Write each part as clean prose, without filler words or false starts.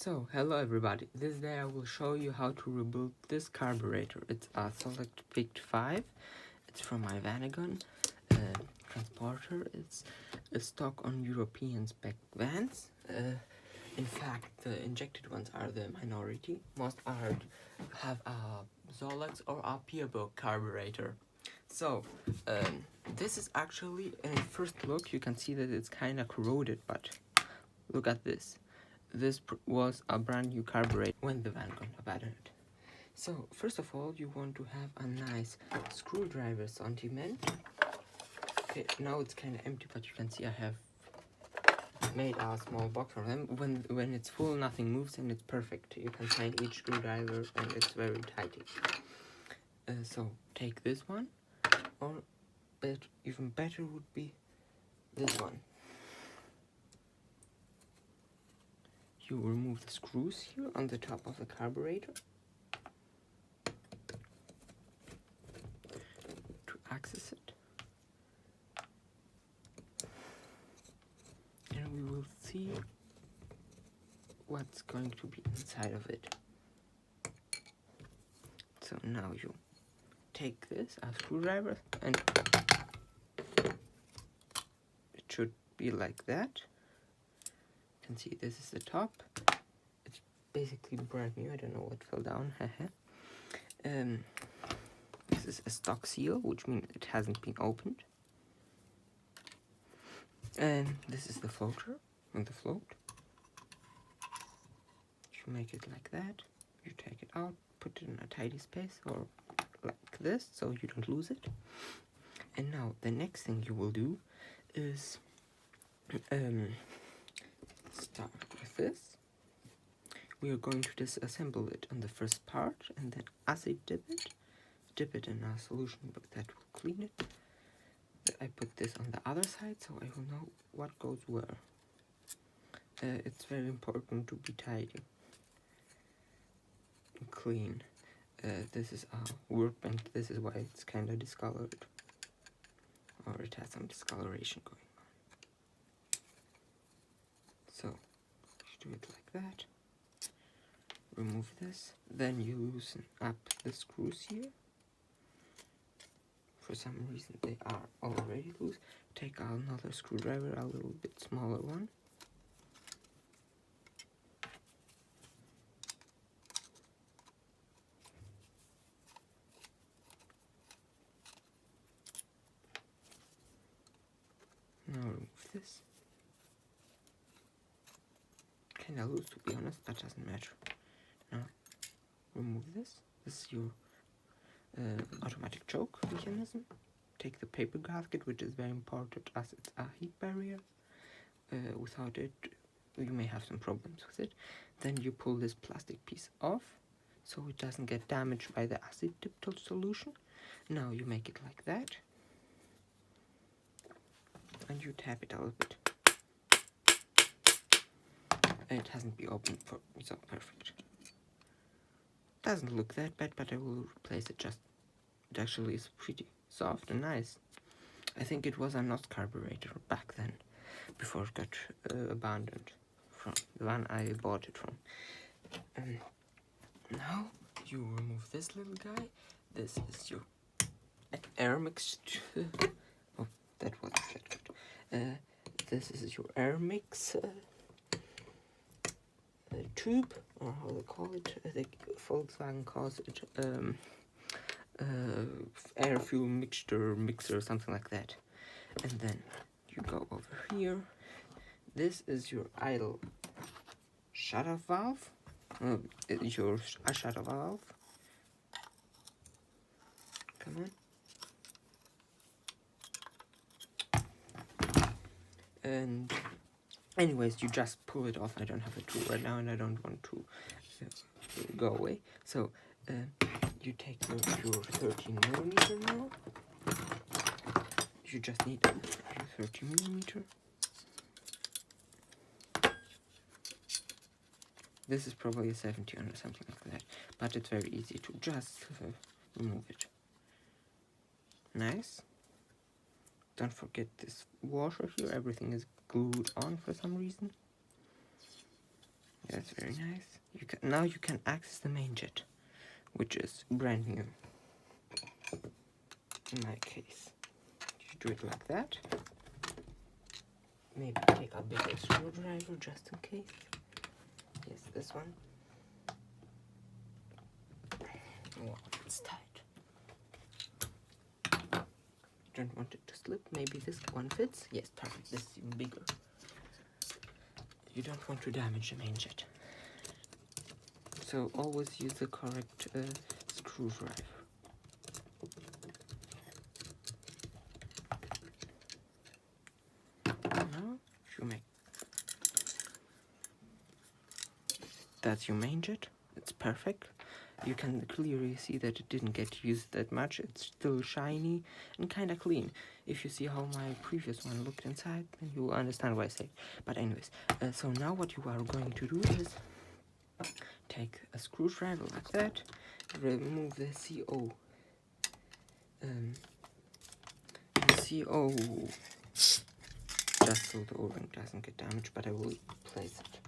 So, hello everybody. This day I will show you how to rebuild this carburetor. It's a Solex Pict-5. It's from my Vanagon transporter. It's a stock on European spec vans. In fact, the injected ones are the minority. Most have a Solex or a Pierbook carburetor. So, this is actually, in first look, you can see that it's kind of corroded, but look at this. This was a brand new carburetor when the van got abandoned. So, first of all, you want to have a nice screwdriver sentiment. Okay, now it's kind of empty, but you can see I have made a small box for them. When it's full, nothing moves and it's perfect. You can find each screwdriver and it's very tight. So, take this one, or even better would be this one. You remove the screws here on the top of the carburetor to access it, and we will see what's going to be inside of it. So now you take this as screwdriver and it should be like that. You can see this is the top. It's basically brand new. I don't know what fell down. This is a stock seal, which means it hasn't been opened. And this is the floater and the float. You make it like that. You take it out, put it in a tidy space, or like this, so you don't lose it. And now the next thing you will do is start with this. We are going to disassemble it on the first part and then acid dip it in a solution that will clean it. I put this on the other side so I will know what goes where. It's very important to be tidy and clean. This is a workbench. This is why it's kind of discolored, or it has some discoloration going on. So you do it like that. Remove this. Then you loosen up the screws here. For some reason they are already loose. Take another screwdriver, a little bit smaller one. Now remove this. Kinda loose, to be honest, that doesn't matter. Now remove this. This is your automatic choke mechanism. Take the paper gasket, which is very important as it's a heat barrier. Without it, you may have some problems with it. Then you pull this plastic piece off so it doesn't get damaged by the acid dip solution. Now you make it like that. And you tap it a little bit. It hasn't been opened for, so perfect. Doesn't look that bad, but I will replace it. It actually is pretty soft and nice. I think it was a NOS carburetor back then, before it got abandoned from the one I bought it from. Now you remove this little guy. This is your air mixture. Oh, that was good. This is your air mix tube, or how they call it. I think Volkswagen calls it air fuel mixer, something like that. And then you go over here. This is your idle shutter valve. Your shutter valve. Come on. And anyways, you just pull it off. I don't have a tool right now and I don't want to go away. So you take your 13mm now. You just need 13mm. This is probably a 71 or something like that, but it's very easy to just remove it. Nice. Don't forget this washer here. Everything is glued on for some reason. That's very nice. Now you can access the main jet, which is brand new. In my case, you do it like that. Maybe take a bigger screwdriver just in case. Yes, this one. Wow, it's tight. Don't want it to slip. Maybe this one fits. Yes, perfect. This is even bigger. You don't want to damage the main jet. So always use the correct screwdriver. Now you make. That's your main jet. It's perfect. You can clearly see that it didn't get used that much. It's still shiny and kind of clean. If you see how my previous one looked inside, then you will understand what I say. But anyways, so now what you are going to do is take a screwdriver like that, remove the CO. Just so the O-ring doesn't get damaged, but I will replace it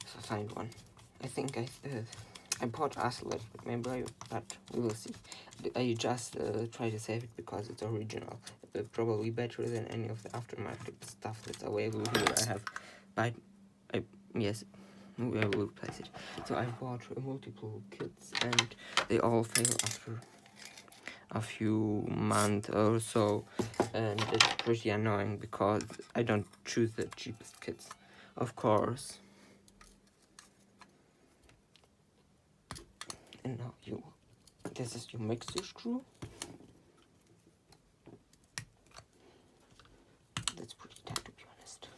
if I find one. I think I bought Solex, but we will see. I just try to save it because it's original. Probably better than any of the aftermarket stuff that's available here. I have, but yes, I will replace it. So I bought multiple kits, and they all fail after a few months or so, and it's pretty annoying because I don't choose the cheapest kits, of course. And now this is your mixer screw. That's pretty tight, to be honest.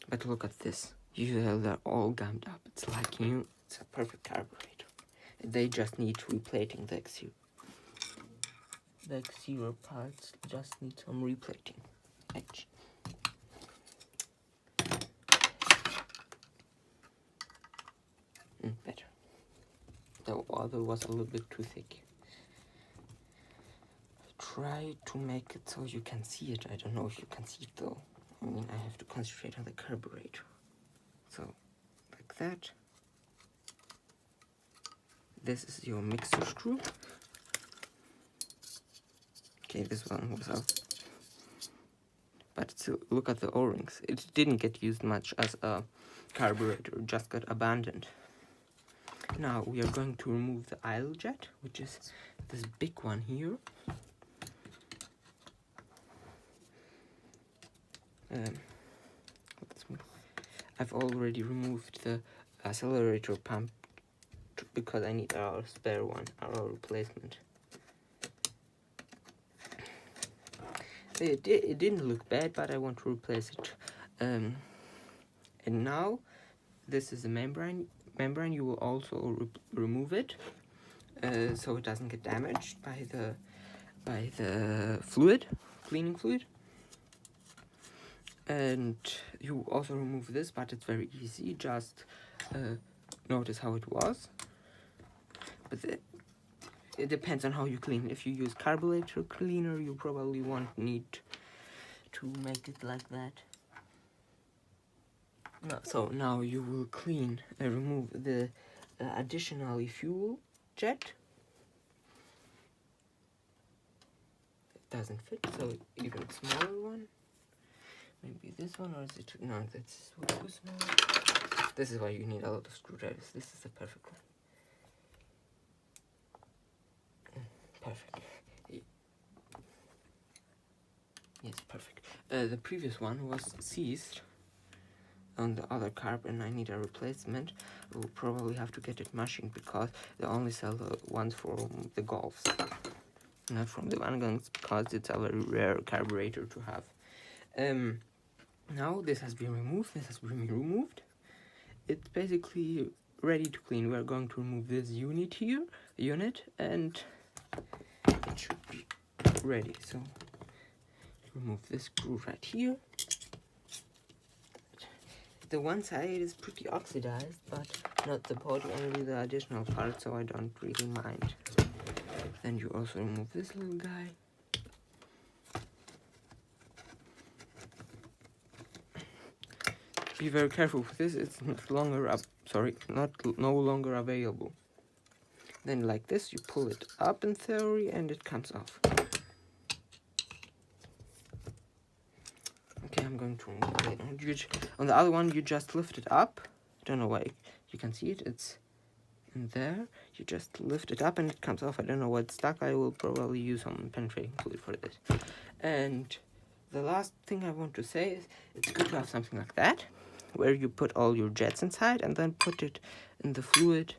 But look at this. Usually they're all gummed up. It's like new. It's a perfect carburetor. They just need replating the exterior. The exterior parts just need some replating. Edge. Better. The other was a little bit too thick. Try to make it so you can see it. I don't know if you can see it though. I mean, I have to concentrate on the carburetor. So, like that. This is your mixer screw. Okay, this one was out. But still, look at the O-rings. It didn't get used much as a carburetor, just got abandoned. Now we are going to remove the idle jet, which is this big one here. I've already removed the accelerator pump because I need our spare one, our replacement. It didn't look bad, but I want to replace it. And now this is the membrane. You will also remove it, so it doesn't get damaged by the fluid, cleaning fluid. And you also remove this, but it's very easy. Just notice how it was. But it depends on how you clean. If you use carburetor cleaner, you probably won't need to make it like that. No, so now you will clean and remove the additional fuel jet. It doesn't fit, so even smaller one. Maybe this one, or is it? No, that's too small. This is why you need a lot of screwdrivers. This is the perfect one. Perfect. Yes, perfect. The previous one was seized on the other carb, and I need a replacement. We'll probably have to get it machined because they only sell the ones from the Golfs, not from the Vanguards, because it's a very rare carburetor to have. Now this has been removed. It's basically ready to clean. We're going to remove this unit, and it should be ready. So remove this screw right here. The one side is pretty oxidized, but not the body, only the additional part, so I don't really mind. Then you also remove this little guy. be very careful with this. It's no longer available. Then like this, you pull it up in theory and it comes off. Okay, I'm going to remove it. On the other one, you just lift it up. I don't know why you can see it. It's in there. You just lift it up and it comes off. I don't know what's stuck. I will probably use some penetrating fluid for this. And the last thing I want to say is it's good to have something like that, where you put all your jets inside and then put it in the fluid,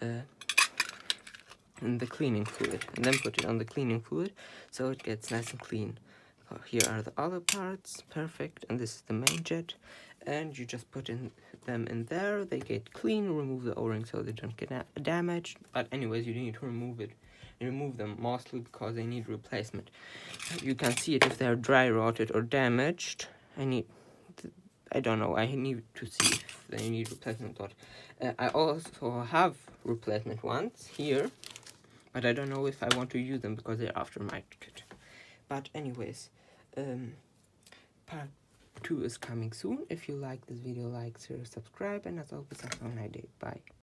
in the cleaning fluid, and then put it on the cleaning fluid so it gets nice and clean. Here are the other parts, perfect, and this is the main jet, and you just put them in there. They get clean. Remove the O-ring so they don't get damaged, but anyways, you need to remove them mostly because they need replacement. You can see it if they're dry rotted or damaged. I don't know, I need to see if they need replacement or I also have replacement ones here, but I don't know if I want to use them because they're aftermarket. But anyways, part 2 is coming soon. If you like this video, like, share, subscribe, and as always, have a nice day. Bye.